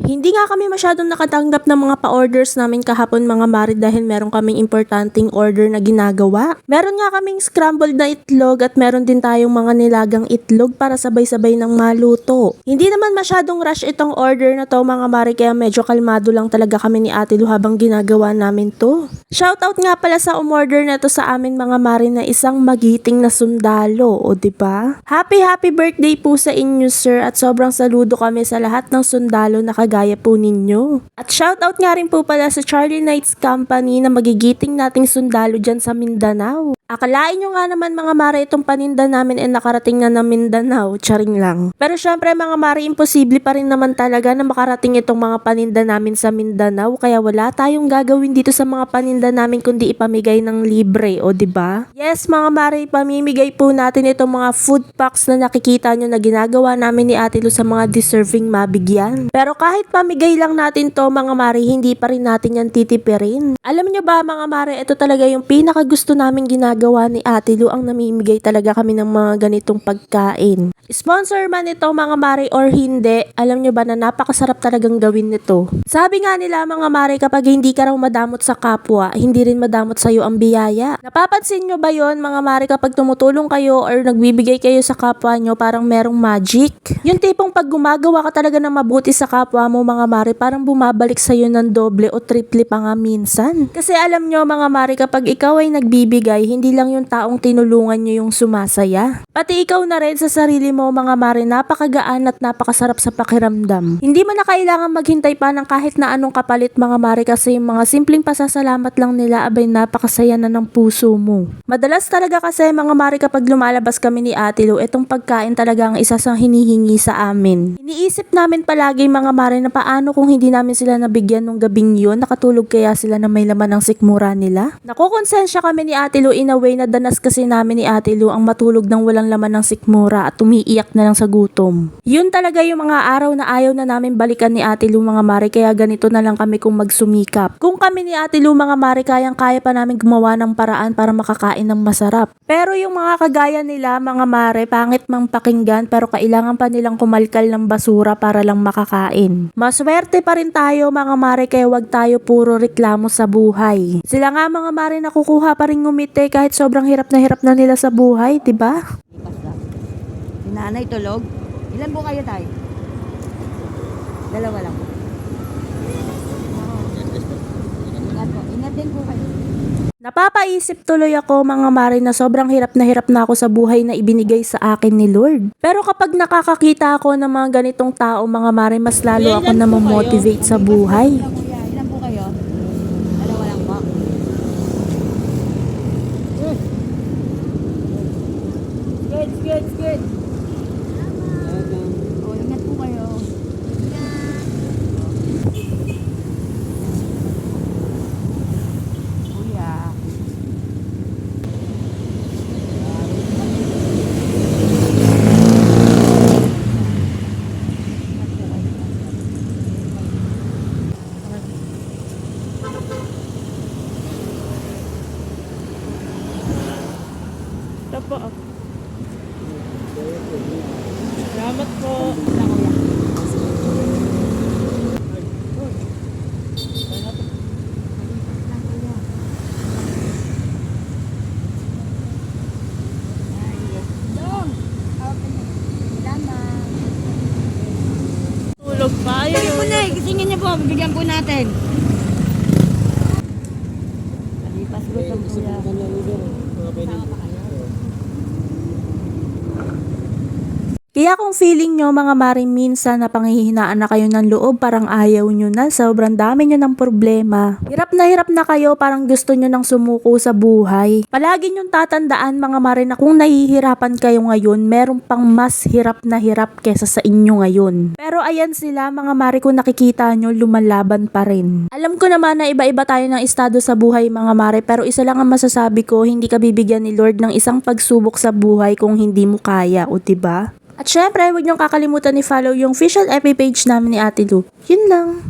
Hindi nga kami masyadong nakatanggap ng mga pa-orders namin kahapon mga mare dahil meron kaming importanteng order na ginagawa. Meron nga kaming scrambled na itlog at meron din tayong mga nilagang itlog para sabay-sabay ng maluto. Hindi naman masyadong rush itong order na to mga mare kaya medyo kalmado lang talaga kami ni Ate Lu habang ginagawa namin to. Shoutout nga pala sa umorder na to sa amin mga mare na isang magiting na sundalo, o diba? Happy birthday po sa inyo sir at sobrang saludo kami sa lahat ng sundalo na kagaya po ninyo. At shoutout nga rin po pala sa Charlie Knights Company na magigiting nating sundalo dyan sa Mindanao. Akalain nyo nga naman mga mare itong paninda namin ay nakarating na ng Mindanao, charing lang. Pero syempre mga mare, imposible pa rin naman talaga na makarating itong mga paninda namin sa Mindanao kaya wala tayong gagawin dito sa mga paninda namin kundi ipamigay ng libre, o diba? Yes mga mare, pamimigay po natin itong mga food packs na nakikita nyo na ginagawa namin ni Ate Lu sa mga deserving mabigyan. Pero kahit pamigay lang natin to mga mare, hindi pa rin natin yan titipirin. Alam nyo ba mga mare, ito talaga yung pinaka gusto namin ginagawa ni Ate Lu, ang namimigay talaga kami ng mga ganitong pagkain. Sponsor man ito mga mare or hindi, alam nyo ba na napakasarap talagang gawin nito. Sabi nga nila mga mare, kapag hindi ka raw madamot sa kapwa, hindi rin madamot sa'yo ang biyaya. Napapansin nyo ba yon mga mare, kapag tumutulong kayo or nagbibigay kayo sa kapwa nyo parang merong magic? Yung tipong pag gumagawa ka talaga ng mabuti sa kapwa mo mga mare, parang bumabalik sa'yo ng doble o triple pa nga minsan. Kasi alam nyo mga mare, kapag ikaw ay nagbibigay, hindi lang yung taong tinulungan nyo yung sumasaya. Pati ikaw na rin sa sarili mo mga mare, napakagaan at napakasarap sa pakiramdam. Hindi mo na kailangan maghintay pa ng kahit na anong kapalit mga mare kasi yung mga simpleng pasasalamat lang nila abay napakasaya na ng puso mo. Madalas talaga kasi mga mare kapag lumalabas kami ni Ate Lu, itong pagkain talaga ang isa sa hinihingi sa amin. Iniisip namin palagi mga mare na paano kung hindi namin sila nabigyan nung gabing yun, nakatulog kaya sila na may laman ng sikmura nila? Nakukonsensya kami ni Ate Lu in a way na danas kasi namin ni Ate Lu ang matulog ng walang laman ng sikmura at umiiyak na lang sa gutom. Yun talaga yung mga araw na ayaw na namin balikan ni Ate Lu mga mare kaya ganito na lang kami kung magsumikap. Kung kami ni Ate Lu mga mare kayang-kaya pa namin gumawa ng paraan para makakain ng masarap. Pero yung mga kagaya nila mga mare, pangit mang pakinggan pero kailangan pa nilang kumalkal ng basura para lang makakain. Maswerte pa rin tayo mga mare kaya wag tayo puro reklamo sa buhay. Sila nga mga mare nakukuha pa rin ngumiti kahit sobrang hirap na nila sa buhay, diba? Si nanay tulog. Ilan po kayo tayo? Dalawa lang. Ingat po. Ingat din po kayo. Napapaisip tuloy ako mga mare na sobrang hirap na ako sa buhay na ibinigay sa akin ni Lord. Pero kapag nakakakita ako ng mga ganitong tao mga mare, mas lalo ako na mamotivate sa buhay. Ilan po kayo? Dalawa lang po. Good. Oh, ingat po kayo. Kuya. Ito po. Salamat po. Wala kuya. Tulog pa Sige po na, gisingin niyo po. Bigyan po natin. Palipas ko sa kuya. Sama pa kayo. Kaya kung feeling nyo mga mare minsan na panghihinaan na kayo ng loob, parang ayaw nyo na, sobrang dami nyo ng problema. Hirap na kayo, parang gusto nyo nang sumuko sa buhay. Palagi nyong tatandaan mga mare na kung nahihirapan kayo ngayon, meron pang mas hirap kesa sa inyo ngayon. Pero ayan sila mga mare, kung nakikita nyo, lumalaban pa rin. Alam ko naman na iba-iba tayo ng estado sa buhay mga mare, pero isa lang ang masasabi ko, hindi ka bibigyan ni Lord ng isang pagsubok sa buhay kung hindi mo kaya, o diba? At syempre, huwag niyong kakalimutan i-follow yung official FB page namin ni Ate Lu. Yun lang.